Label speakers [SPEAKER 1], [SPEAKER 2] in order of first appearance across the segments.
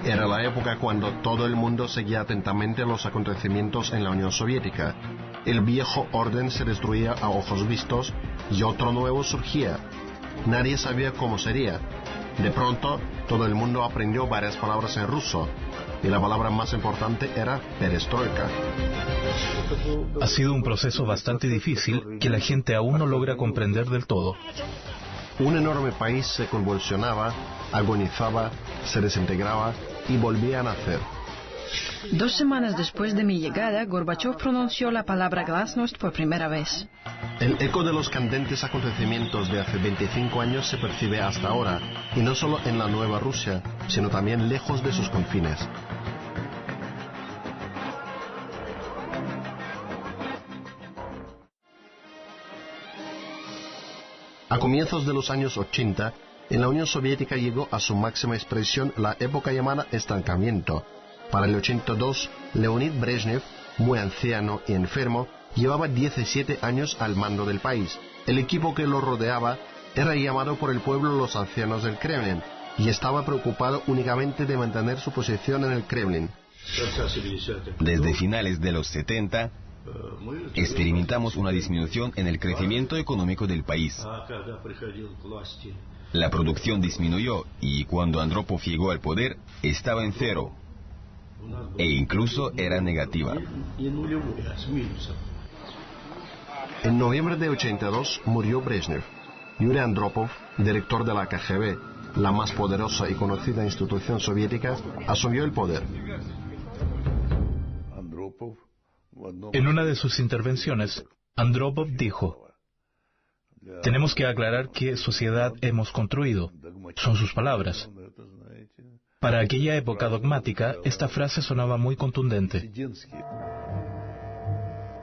[SPEAKER 1] Era la época cuando todo el mundo seguía atentamente los acontecimientos en la Unión Soviética. El viejo orden se destruía a ojos vistos y otro nuevo surgía. Nadie sabía cómo sería. De pronto, todo el mundo aprendió varias palabras en ruso, y la palabra más importante era perestroika.
[SPEAKER 2] Ha sido un proceso bastante difícil que la gente aún no logra comprender del todo.
[SPEAKER 1] Un enorme país se convulsionaba, agonizaba, se desintegraba y volvía a nacer.
[SPEAKER 3] 2 semanas después de mi llegada, Gorbachov pronunció la palabra glasnost por primera vez.
[SPEAKER 1] El eco de los candentes acontecimientos de hace 25 años se percibe hasta ahora, y no solo en la nueva Rusia, sino también lejos de sus confines. A comienzos de los años 80, en la Unión Soviética llegó a su máxima expresión la época llamada estancamiento. Para el 82, Leonid Brezhnev, muy anciano y enfermo, llevaba 17 años al mando del país. El equipo que lo rodeaba era llamado por el pueblo los ancianos del Kremlin y estaba preocupado únicamente de mantener su posición en el Kremlin.
[SPEAKER 4] Desde finales de los 70, experimentamos una disminución en el crecimiento económico del país. La producción disminuyó y cuando Andropov llegó al poder estaba en cero e incluso era negativa.
[SPEAKER 1] En noviembre de 82 murió Brezhnev. Yuri Andropov, director de la KGB, la más poderosa y conocida institución soviética, asumió el poder.
[SPEAKER 2] En una de sus intervenciones, Andropov dijo: "Tenemos que aclarar qué sociedad hemos construido". Son sus palabras. Para aquella época dogmática, esta frase sonaba muy contundente.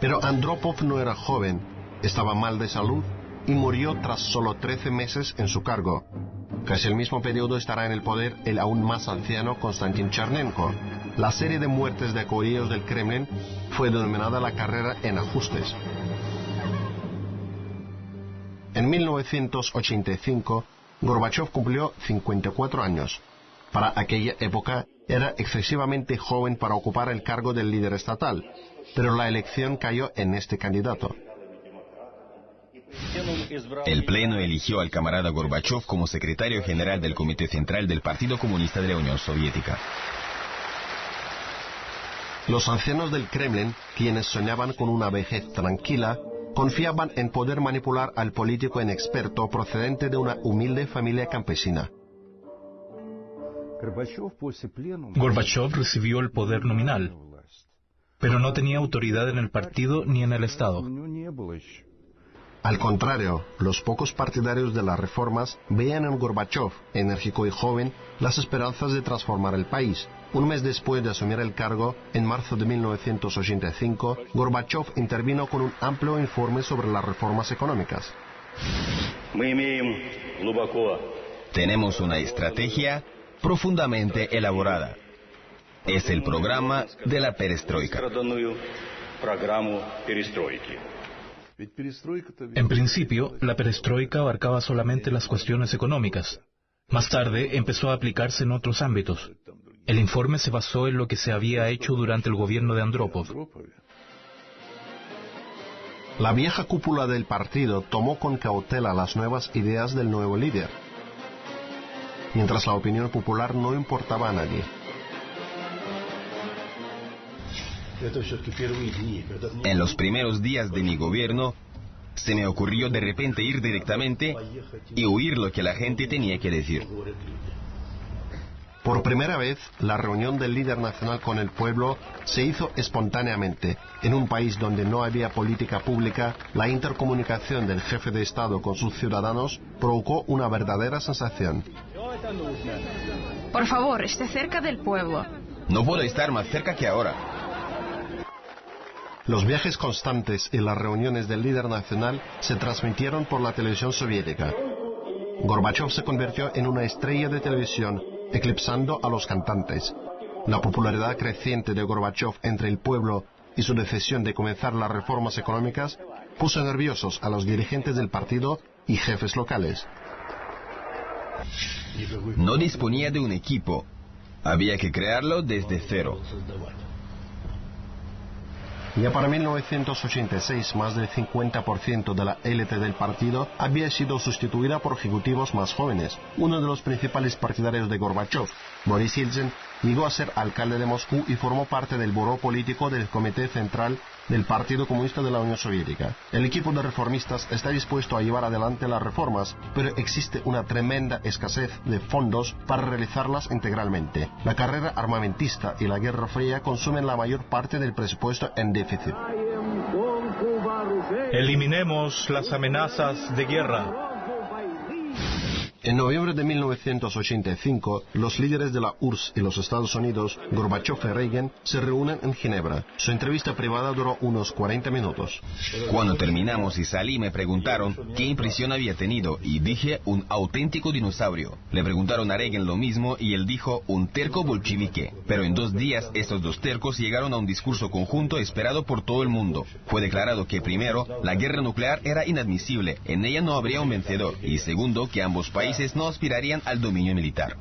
[SPEAKER 1] Pero Andropov no era joven, estaba mal de salud y murió tras solo 13 meses en su cargo. Casi el mismo periodo estará en el poder el aún más anciano Konstantin Chernenko. La serie de muertes de caudillos del Kremlin fue denominada la carrera en ajustes. En 1985, Gorbachov cumplió 54 años. Para aquella época era excesivamente joven para ocupar el cargo del líder estatal, pero la elección cayó en este candidato.
[SPEAKER 4] El Pleno eligió al camarada Gorbachov como secretario general del Comité Central del Partido Comunista de la Unión Soviética.
[SPEAKER 1] Los ancianos del Kremlin, quienes soñaban con una vejez tranquila, confiaban en poder manipular al político inexperto procedente de una humilde familia campesina.
[SPEAKER 2] Gorbachov recibió el poder nominal, pero no tenía autoridad en el partido ni en el Estado.
[SPEAKER 1] Al contrario, los pocos partidarios de las reformas veían en Gorbachov, enérgico y joven, las esperanzas de transformar el país. Un mes después de asumir el cargo, en marzo de 1985, Gorbachov intervino con un amplio informe sobre las reformas económicas.
[SPEAKER 4] Tenemos una estrategia profundamente elaborada. Es el programa de la perestroika.
[SPEAKER 2] En principio, la perestroika abarcaba solamente las cuestiones económicas. Más tarde empezó a aplicarse en otros ámbitos. El informe se basó en lo que se había hecho durante el gobierno de Andropov.
[SPEAKER 1] La vieja cúpula del partido tomó con cautela las nuevas ideas del nuevo líder, mientras la opinión popular no importaba a nadie.
[SPEAKER 4] En los primeros días de mi gobierno, se me ocurrió de repente ir directamente y oír lo que la gente tenía que decir.
[SPEAKER 1] Por primera vez, la reunión del líder nacional con el pueblo se hizo espontáneamente. En un país donde no había política pública, la intercomunicación del jefe de Estado con sus ciudadanos provocó una verdadera sensación.
[SPEAKER 3] Por favor, esté cerca del pueblo.
[SPEAKER 4] No puedo estar más cerca que ahora.
[SPEAKER 1] Los viajes constantes y las reuniones del líder nacional se transmitieron por la televisión soviética. Gorbachov se convirtió en una estrella de televisión, eclipsando a los cantantes. La popularidad creciente de Gorbachov entre el pueblo y su decisión de comenzar las reformas económicas puso nerviosos a los dirigentes del partido y jefes locales.
[SPEAKER 4] No disponía de un equipo, Había que crearlo desde cero.
[SPEAKER 1] Ya para 1986, más del 50% de la élite del partido había sido sustituida por ejecutivos más jóvenes. Uno de los principales partidarios de Gorbachov, Boris Yeltsin, llegó a ser alcalde de Moscú y formó parte del buró político del Comité Central del Partido Comunista de la Unión Soviética. El equipo de reformistas está dispuesto a llevar adelante las reformas, pero existe una tremenda escasez de fondos para realizarlas integralmente. La carrera armamentista y la Guerra Fría consumen la mayor parte del presupuesto en déficit.
[SPEAKER 2] Eliminemos las amenazas de guerra.
[SPEAKER 1] En noviembre de 1985, los líderes de la URSS y los Estados Unidos, Gorbachov y Reagan, se reúnen en Ginebra. Su entrevista privada duró unos 40 minutos.
[SPEAKER 4] Cuando terminamos y salí me preguntaron qué impresión había tenido y dije un auténtico dinosaurio. Le preguntaron a Reagan lo mismo y él dijo un terco bolchevique. Pero en 2 días estos 2 tercos llegaron a un discurso conjunto esperado por todo el mundo. Fue declarado que primero, la guerra nuclear era inadmisible, en ella no habría un vencedor, y segundo, que ambos países no aspirarían al dominio militar.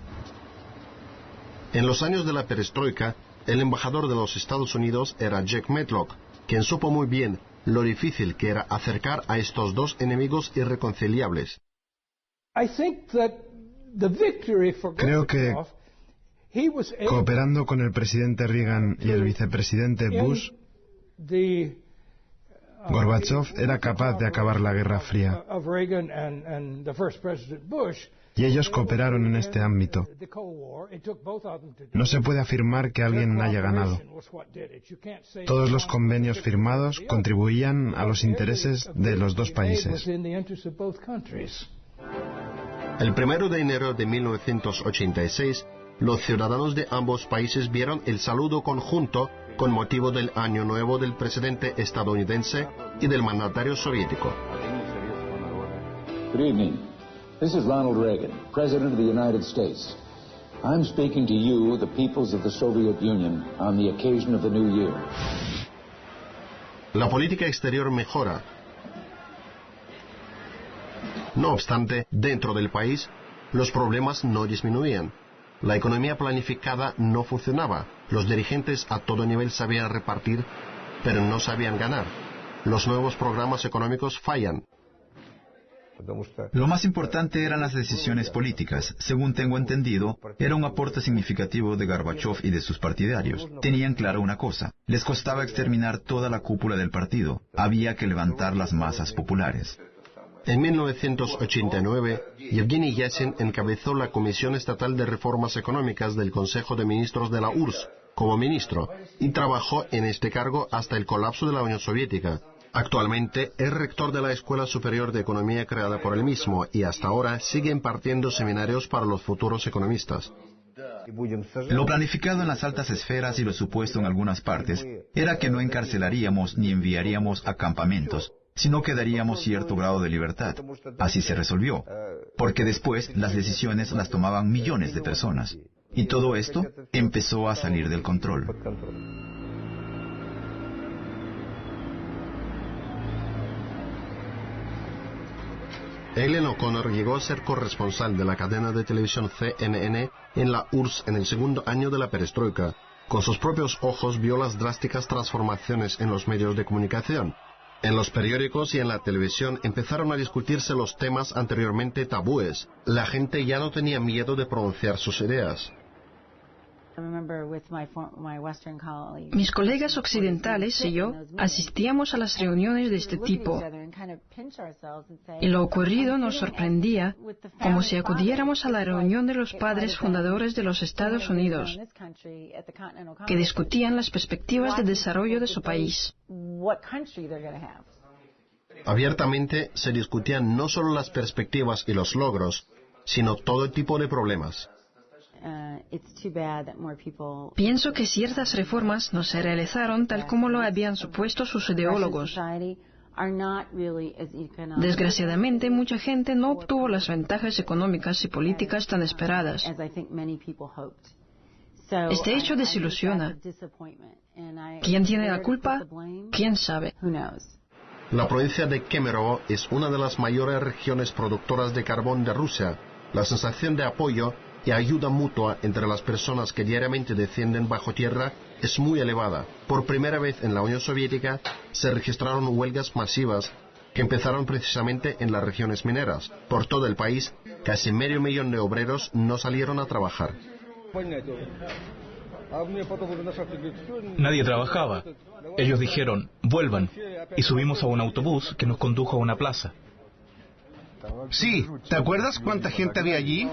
[SPEAKER 1] En los años de la perestroika, el embajador de los Estados Unidos era Jack Matlock, quien supo muy bien lo difícil que era acercar a estos dos enemigos irreconciliables.
[SPEAKER 5] Creo que, cooperando con el presidente Reagan y el vicepresidente Bush, Gorbachov era capaz de acabar la Guerra Fría. Y ellos cooperaron en este ámbito. No se puede afirmar que alguien haya ganado. Todos los convenios firmados contribuían a los intereses de los dos países.
[SPEAKER 1] El 1 de enero de 1986, los ciudadanos de ambos países vieron el saludo conjunto con motivo del Año Nuevo del presidente estadounidense y del mandatario soviético.
[SPEAKER 6] Good evening. This is Ronald Reagan, President of the United States. I'm speaking to you, the peoples of the Soviet Union, on the occasion of the New Year.
[SPEAKER 1] La política exterior mejora. No obstante, dentro del país, los problemas no disminuían. La economía planificada no funcionaba. Los dirigentes a todo nivel sabían repartir, pero no sabían ganar. Los nuevos programas económicos fallan.
[SPEAKER 7] Lo más importante eran las decisiones políticas. Según tengo entendido, era un aporte significativo de Gorbachov y de sus partidarios. Tenían claro una cosa: les costaba exterminar toda la cúpula del partido. Había que levantar las masas populares.
[SPEAKER 1] En 1989, Yevgeny Yassin encabezó la Comisión Estatal de Reformas Económicas del Consejo de Ministros de la URSS como ministro y trabajó en este cargo hasta el colapso de la Unión Soviética. Actualmente es rector de la Escuela Superior de Economía creada por él mismo y hasta ahora sigue impartiendo seminarios para los futuros economistas.
[SPEAKER 7] Lo planificado en las altas esferas y lo supuesto en algunas partes era que no encarcelaríamos ni enviaríamos a campamentos, sino que daríamos cierto grado de libertad. Así se resolvió, porque después las decisiones las tomaban millones de personas. Y todo esto empezó a salir del control.
[SPEAKER 1] Ellen O'Connor llegó a ser corresponsal de la cadena de televisión CNN en la URSS en el segundo año de la perestroika. Con sus propios ojos vio las drásticas transformaciones en los medios de comunicación. En los periódicos y en la televisión empezaron a discutirse los temas anteriormente tabúes. La gente ya no tenía miedo de pronunciar sus ideas.
[SPEAKER 3] Mis colegas occidentales y yo asistíamos a las reuniones de este tipo y lo ocurrido nos sorprendía como si acudiéramos a la reunión de los padres fundadores de los Estados Unidos que discutían las perspectivas de desarrollo de su país.
[SPEAKER 1] Abiertamente se discutían no solo las perspectivas y los logros, sino todo tipo de problemas.
[SPEAKER 3] Pienso que ciertas reformas no se realizaron tal como lo habían supuesto sus ideólogos. Desgraciadamente, mucha gente no obtuvo las ventajas económicas y políticas tan esperadas. Este hecho desilusiona. ¿Quién tiene la culpa? ¿Quién sabe?
[SPEAKER 1] La provincia de Kemerovo es una de las mayores regiones productoras de carbón de Rusia. La sensación de apoyo y ayuda mutua entre las personas que diariamente descienden bajo tierra es muy elevada. Por primera vez en la Unión Soviética se registraron huelgas masivas que empezaron precisamente en las regiones mineras. Por todo el país, casi 500.000 de obreros no salieron a trabajar.
[SPEAKER 2] Nadie trabajaba. Ellos dijeron, vuelvan, y subimos a un autobús que nos condujo a una plaza.
[SPEAKER 8] Sí, ¿te acuerdas cuánta gente había allí?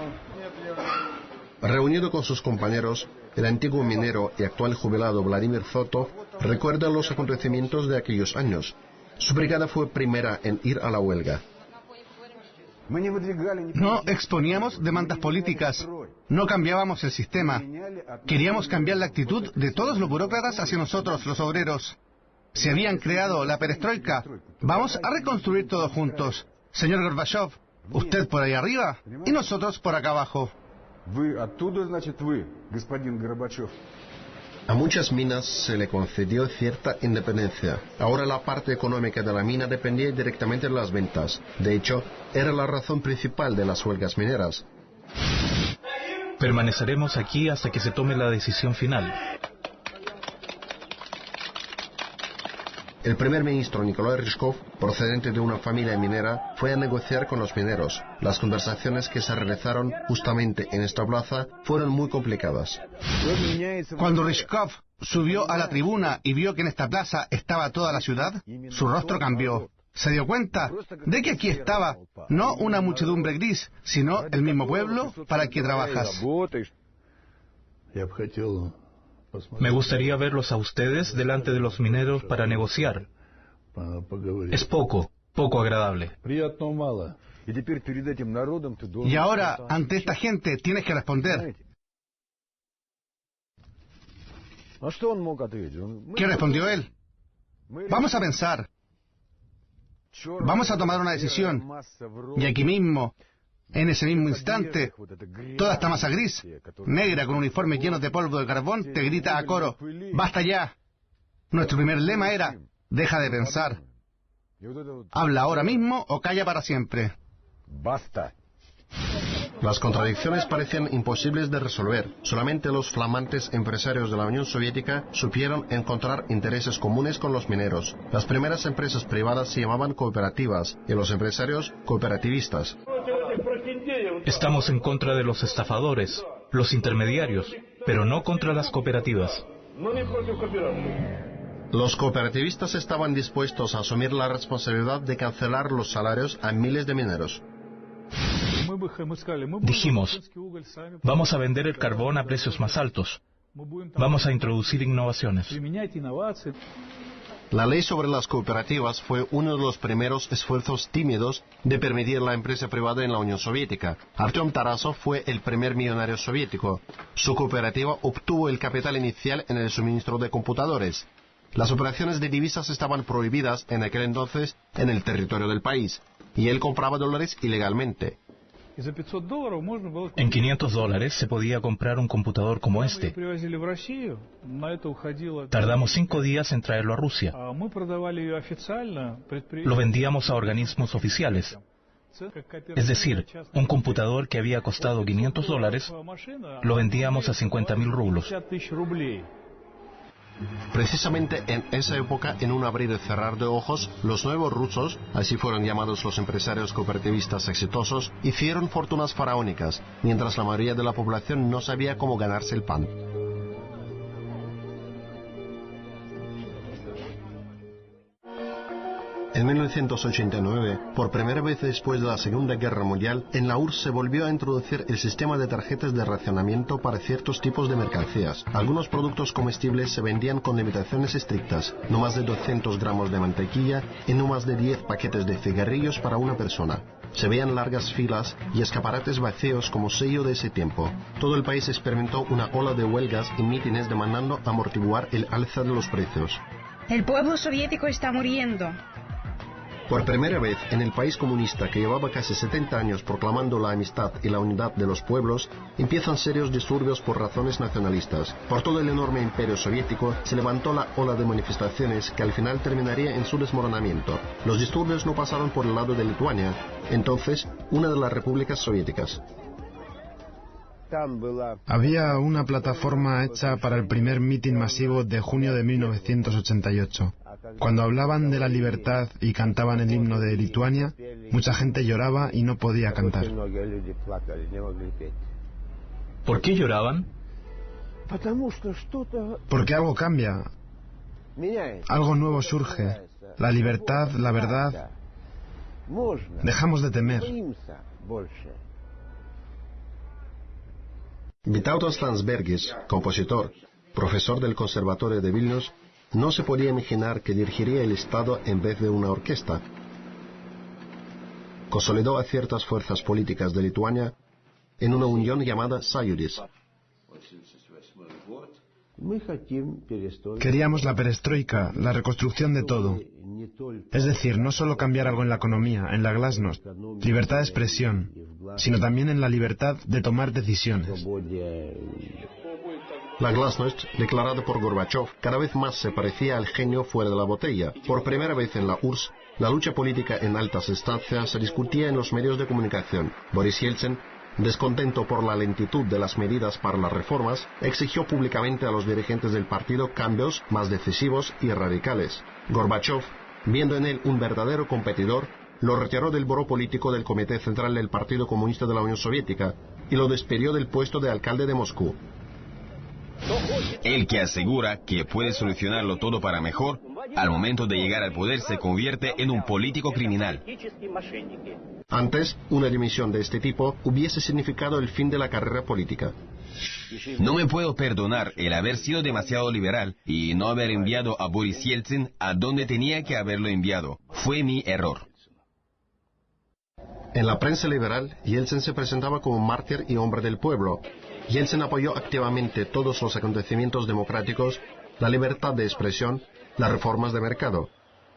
[SPEAKER 1] Reunido con sus compañeros, el antiguo minero y actual jubilado Vladimir Zotov recuerda los acontecimientos de aquellos años. Su brigada fue primera en ir a la huelga.
[SPEAKER 8] No exponíamos demandas políticas, no cambiábamos el sistema. Queríamos cambiar la actitud de todos los burócratas hacia nosotros, los obreros. Se habían creado la perestroika. Vamos a reconstruir todos juntos. Señor Gorbachev, usted por ahí arriba y nosotros por acá abajo.
[SPEAKER 1] A muchas minas se le concedió cierta independencia. Ahora la parte económica de la mina dependía directamente de las ventas. De hecho, era la razón principal de las huelgas mineras.
[SPEAKER 2] Permaneceremos aquí hasta que se tome la decisión final.
[SPEAKER 1] El primer ministro Nikolai Ryzhkov, procedente de una familia minera, fue a negociar con los mineros. Las conversaciones que se realizaron justamente en esta plaza fueron muy complicadas.
[SPEAKER 8] Cuando Ryzhkov subió a la tribuna y vio que en esta plaza estaba toda la ciudad, su rostro cambió. Se dio cuenta de que aquí estaba no una muchedumbre gris, sino el mismo pueblo para el que trabajas.
[SPEAKER 2] Me gustaría verlos a ustedes delante de los mineros para negociar. Es poco agradable.
[SPEAKER 8] Y ahora, ante esta gente, tienes que responder. ¿Qué respondió él? Vamos a pensar. Vamos a tomar una decisión. Y aquí mismo, en ese mismo instante, toda esta masa gris, negra con uniformes llenos de polvo de carbón, te grita a coro, ¡basta ya! Nuestro primer lema era, deja de pensar. Habla ahora mismo o calla para siempre.
[SPEAKER 6] Basta.
[SPEAKER 1] Las contradicciones parecían imposibles de resolver. Solamente los flamantes empresarios de la Unión Soviética supieron encontrar intereses comunes con los mineros. Las primeras empresas privadas se llamaban cooperativas y los empresarios cooperativistas.
[SPEAKER 2] Estamos en contra de los estafadores, los intermediarios, pero no contra las cooperativas.
[SPEAKER 1] Los cooperativistas estaban dispuestos a asumir la responsabilidad de cancelar los salarios a miles de mineros.
[SPEAKER 2] Dijimos, vamos a vender el carbón a precios más altos. Vamos a introducir innovaciones.
[SPEAKER 1] La ley sobre las cooperativas fue uno de los primeros esfuerzos tímidos de permitir la empresa privada en la Unión Soviética. Artyom Tarasov fue el primer millonario soviético. Su cooperativa obtuvo el capital inicial en el suministro de computadores. Las operaciones de divisas estaban prohibidas en aquel entonces en el territorio del país, y él compraba dólares ilegalmente.
[SPEAKER 2] En $500 se podía comprar un computador como este. Tardamos 5 días en traerlo a Rusia. Lo vendíamos a organismos oficiales. Es decir, un computador que había costado $500, lo vendíamos a 50.000 rublos.
[SPEAKER 1] Precisamente en esa época, en un abrir y cerrar de ojos, los nuevos rusos, así fueron llamados los empresarios cooperativistas exitosos, hicieron fortunas faraónicas, mientras la mayoría de la población no sabía cómo ganarse el pan. En 1989, por primera vez después de la Segunda Guerra Mundial, en la URSS se volvió a introducir el sistema de tarjetas de racionamiento para ciertos tipos de mercancías. Algunos productos comestibles se vendían con limitaciones estrictas, no más de 200 gramos de mantequilla y no más de 10 paquetes de cigarrillos para una persona. Se veían largas filas y escaparates vacíos como sello de ese tiempo. Todo el país experimentó una ola de huelgas y mítines demandando amortiguar el alza de los precios.
[SPEAKER 9] El pueblo soviético está muriendo.
[SPEAKER 1] Por primera vez en el país comunista que llevaba casi 70 años proclamando la amistad y la unidad de los pueblos, empiezan serios disturbios por razones nacionalistas. Por todo el enorme imperio soviético se levantó la ola de manifestaciones que al final terminaría en su desmoronamiento. Los disturbios no pasaron por el lado de Lituania, entonces una de las repúblicas soviéticas.
[SPEAKER 5] Había una plataforma hecha para el primer mitin masivo de junio de 1988. Cuando hablaban de la libertad y cantaban el himno de Lituania, mucha gente lloraba y no podía cantar.
[SPEAKER 2] ¿Por qué lloraban?
[SPEAKER 5] Porque algo cambia, algo nuevo surge, la libertad, la verdad. Dejamos de temer.
[SPEAKER 1] Vytautas Landsbergis, compositor, profesor del Conservatorio de Vilnius, no se podía imaginar que dirigiría el Estado en vez de una orquesta. Consolidó a ciertas fuerzas políticas de Lituania en una unión llamada Sąjūdis.
[SPEAKER 5] Queríamos la perestroika, la reconstrucción de todo. Es decir, no solo cambiar algo en la economía, en la glasnost, libertad de expresión, sino también en la libertad de tomar decisiones.
[SPEAKER 1] La glasnost, declarada por Gorbachov, cada vez más se parecía al genio fuera de la botella. Por primera vez en la URSS, la lucha política en altas instancias se discutía en los medios de comunicación. Boris Yeltsin, descontento por la lentitud de las medidas para las reformas, exigió públicamente a los dirigentes del partido cambios más decisivos y radicales. Gorbachov, viendo en él un verdadero competidor, lo retiró del buró político del Comité Central del Partido Comunista de la Unión Soviética y lo despidió del puesto de alcalde de Moscú.
[SPEAKER 4] El que asegura que puede solucionarlo todo para mejor, al momento de llegar al poder se convierte en un político criminal.
[SPEAKER 1] Antes, una dimisión de este tipo hubiese significado el fin de la carrera política.
[SPEAKER 4] No me puedo perdonar el haber sido demasiado liberal y no haber enviado a Boris Yeltsin a donde tenía que haberlo enviado. Fue mi error.
[SPEAKER 1] En la prensa liberal, Yeltsin se presentaba como mártir y hombre del pueblo. Yeltsin apoyó activamente todos los acontecimientos democráticos, la libertad de expresión, las reformas de mercado.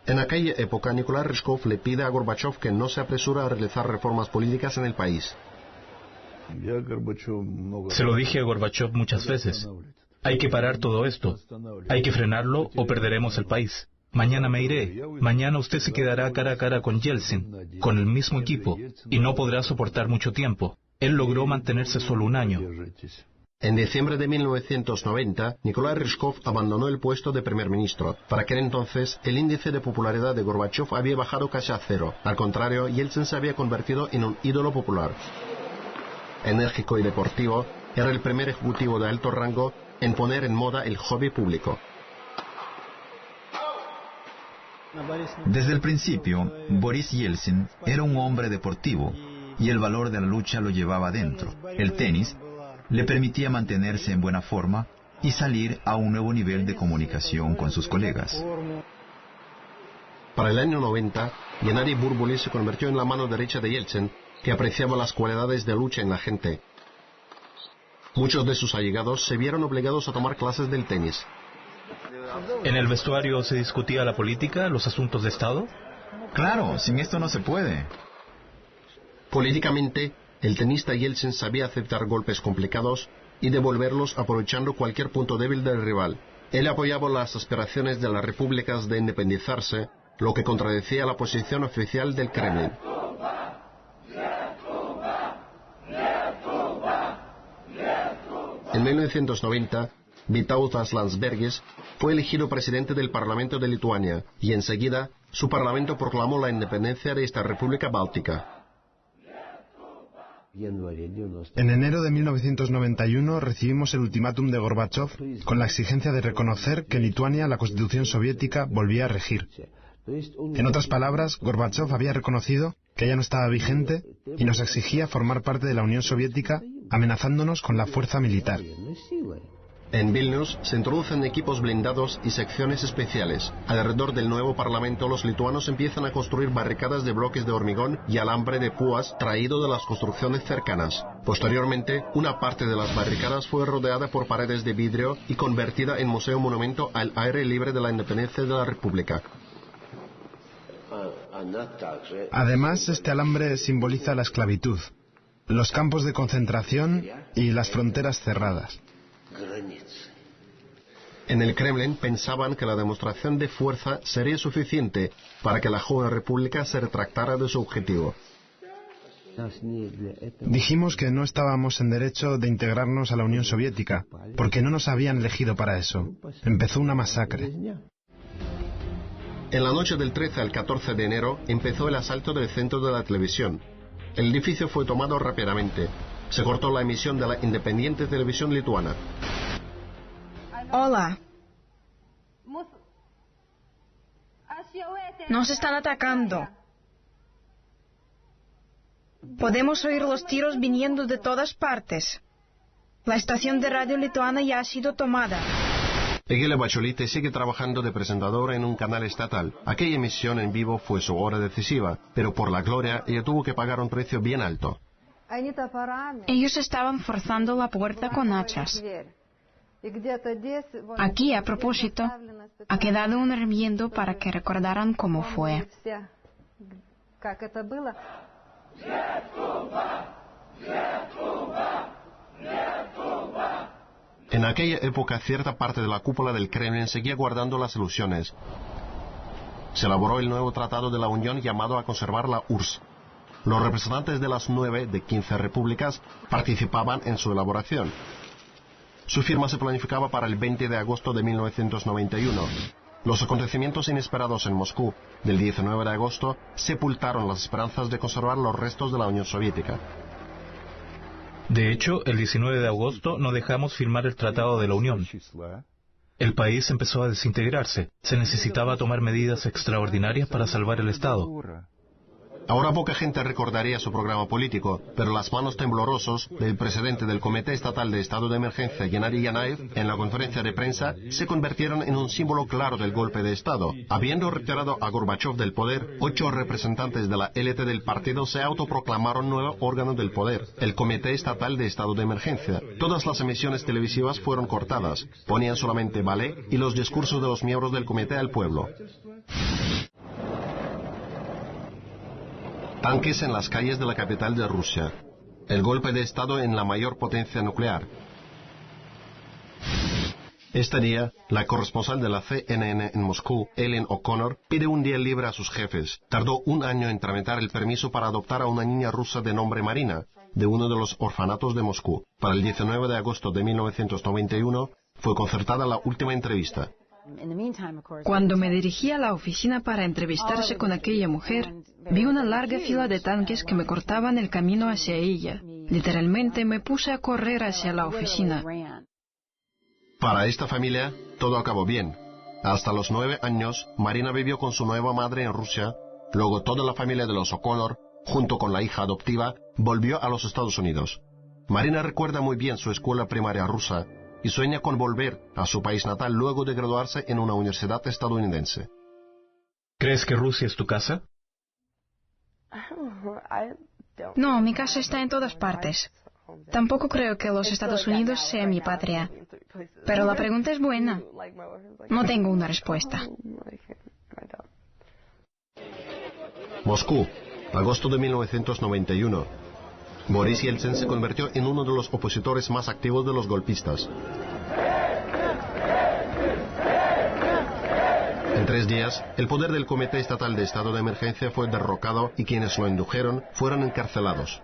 [SPEAKER 1] En aquella época, Nikolai Ryzhkov le pide a Gorbachov que no se apresura a realizar reformas políticas en el país.
[SPEAKER 2] Se lo dije a Gorbachov muchas veces. Hay que parar todo esto. Hay que frenarlo o perderemos el país. Mañana me iré. Mañana usted se quedará cara a cara con Yeltsin, con el mismo equipo, y no podrá soportar mucho tiempo. Él logró mantenerse solo un año.
[SPEAKER 1] En diciembre de 1990, Nikolai Ryzhkov abandonó el puesto de primer ministro. Para aquel entonces, el índice de popularidad de Gorbachov había bajado casi a cero. Al contrario, Yeltsin se había convertido en un ídolo popular. Enérgico y deportivo, era el primer ejecutivo de alto rango en poner en moda el hobby público.
[SPEAKER 7] Desde el principio, Boris Yeltsin era un hombre deportivo y el valor de la lucha lo llevaba dentro. El tenis le permitía mantenerse en buena forma y salir a un nuevo nivel de comunicación con sus colegas.
[SPEAKER 1] Para el año 90, Gennady Burbuli se convirtió en la mano derecha de Yeltsin, que apreciaba las cualidades de lucha en la gente. Muchos de sus allegados se vieron obligados a tomar clases del tenis.
[SPEAKER 2] ¿En el vestuario se discutía la política, los asuntos de Estado?
[SPEAKER 7] Claro, sin esto no se puede.
[SPEAKER 1] Políticamente, el tenista Yeltsin sabía aceptar golpes complicados y devolverlos aprovechando cualquier punto débil del rival. Él apoyaba las aspiraciones de las repúblicas de independizarse, lo que contradecía la posición oficial del Kremlin. En 1990, Vytautas Landsbergis fue elegido presidente del Parlamento de Lituania y enseguida su parlamento proclamó la independencia de esta república báltica.
[SPEAKER 5] En enero de 1991 recibimos el ultimátum de Gorbachov con la exigencia de reconocer que en Lituania la Constitución soviética volvía a regir. En otras palabras, Gorbachov había reconocido que ya no estaba vigente y nos exigía formar parte de la Unión Soviética, amenazándonos con la fuerza militar.
[SPEAKER 1] En Vilnius se introducen equipos blindados y secciones especiales. Alrededor del nuevo parlamento, los lituanos empiezan a construir barricadas de bloques de hormigón y alambre de púas traído de las construcciones cercanas. Posteriormente, una parte de las barricadas fue rodeada por paredes de vidrio y convertida en museo monumento al aire libre de la independencia de la República.
[SPEAKER 5] Además, este alambre simboliza la esclavitud, los campos de concentración y las fronteras cerradas.
[SPEAKER 1] En el Kremlin pensaban que la demostración de fuerza sería suficiente para que la joven república se retractara de su objetivo.
[SPEAKER 5] Dijimos que no estábamos en derecho de integrarnos a la Unión Soviética, porque no nos habían elegido para eso. Empezó una masacre.
[SPEAKER 1] En la noche del 13 al 14 de enero empezó el asalto del centro de la televisión. El edificio fue tomado rápidamente. Se cortó la emisión de la independiente televisión lituana.
[SPEAKER 9] Hola. Nos están atacando. Podemos oír los tiros viniendo de todas partes. La estación de radio lituana ya ha sido tomada.
[SPEAKER 1] Egile Bacholite sigue trabajando de presentadora en un canal estatal. Aquella emisión en vivo fue su hora decisiva, pero por la gloria ella tuvo que pagar un precio bien alto.
[SPEAKER 9] Ellos estaban forzando la puerta con hachas. Aquí, a propósito, ha quedado un hirviendo para que recordaran cómo fue.
[SPEAKER 1] En aquella época, cierta parte de la cúpula del Kremlin seguía guardando las ilusiones. Se elaboró el nuevo Tratado de la Unión llamado a conservar la URSS. Los representantes de las 9 de 15 repúblicas participaban en su elaboración. Su firma se planificaba para el 20 de agosto de 1991. Los acontecimientos inesperados en Moscú del 19 de agosto sepultaron las esperanzas de conservar los restos de la Unión Soviética.
[SPEAKER 2] De hecho, el 19 de agosto no dejamos firmar el Tratado de la Unión. El país empezó a desintegrarse. Se necesitaba tomar medidas extraordinarias para salvar el Estado.
[SPEAKER 1] Ahora poca gente recordaría su programa político, pero las manos temblorosas del presidente del Comité Estatal de Estado de Emergencia, Gennady Yanayev, en la conferencia de prensa, se convirtieron en un símbolo claro del golpe de Estado. Habiendo retirado a Gorbachev del poder, 8 representantes de la élite del partido se autoproclamaron nuevo órgano del poder, el Comité Estatal de Estado de Emergencia. Todas las emisiones televisivas fueron cortadas, ponían solamente ballet y los discursos de los miembros del comité al pueblo. Tanques en las calles de la capital de Rusia. El golpe de Estado en la mayor potencia nuclear. Este día, la corresponsal de la CNN en Moscú, Ellen O'Connor, pide un día libre a sus jefes. Tardó un año en tramitar el permiso para adoptar a una niña rusa de nombre Marina, de uno de los orfanatos de Moscú. Para el 19 de agosto de 1991, fue concertada la última entrevista.
[SPEAKER 3] Cuando me dirigí a la oficina para entrevistarse con aquella mujer, vi una larga fila de tanques que me cortaban el camino hacia ella. Literalmente me puse a correr hacia la oficina.
[SPEAKER 1] Para esta familia, todo acabó bien. Hasta los 9 años, Marina vivió con su nueva madre en Rusia. Luego toda la familia de los O'Connor, junto con la hija adoptiva, volvió a los Estados Unidos. Marina recuerda muy bien su escuela primaria rusa y sueña con volver a su país natal luego de graduarse en una universidad estadounidense.
[SPEAKER 2] ¿Crees que Rusia es tu casa?
[SPEAKER 9] No, mi casa está en todas partes. Tampoco creo que los Estados Unidos sea mi patria. Pero la pregunta es buena. No tengo una respuesta.
[SPEAKER 1] Moscú, agosto de 1991. Boris Yeltsin se convirtió en uno de los opositores más activos de los golpistas. En 3 días, el poder del Comité Estatal de Estado de Emergencia fue derrocado y quienes lo indujeron fueron encarcelados.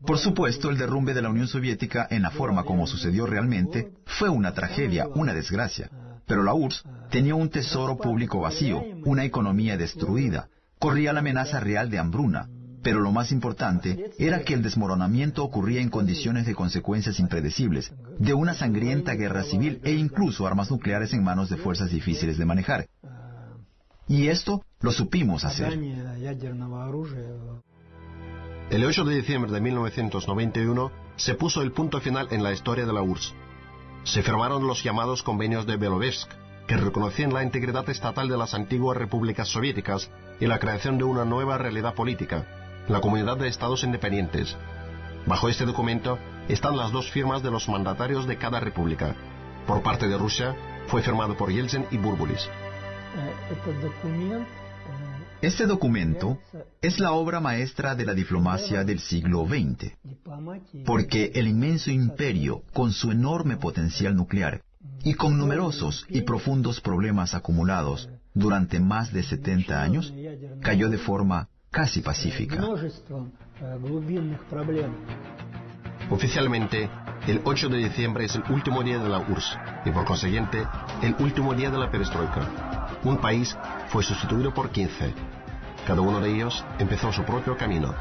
[SPEAKER 7] Por supuesto, el derrumbe de la Unión Soviética en la forma como sucedió realmente fue una tragedia, una desgracia. Pero la URSS tenía un tesoro público vacío, una economía destruida, corría la amenaza real de hambruna. Pero lo más importante era que el desmoronamiento ocurría en condiciones de consecuencias impredecibles, de una sangrienta guerra civil e incluso armas nucleares en manos de fuerzas difíciles de manejar. Y esto lo supimos hacer.
[SPEAKER 1] El 8 de diciembre de 1991 se puso el punto final en la historia de la URSS. Se firmaron los llamados convenios de Belovetsk, que reconocían la integridad estatal de las antiguas repúblicas soviéticas y la creación de una nueva realidad política, la Comunidad de Estados Independientes. Bajo este documento están las 2 firmas de los mandatarios de cada república. Por parte de Rusia, fue firmado por Yeltsin y Burbulis.
[SPEAKER 7] Este documento es la obra maestra de la diplomacia del siglo XX, porque el inmenso imperio, con su enorme potencial nuclear y con numerosos y profundos problemas acumulados durante más de 70 años, cayó de forma casi pacífica.
[SPEAKER 1] Oficialmente, el 8 de diciembre es el último día de la URSS y por consiguiente el último día de la perestroika. Un país fue sustituido por 15. Cada uno de ellos empezó su propio camino.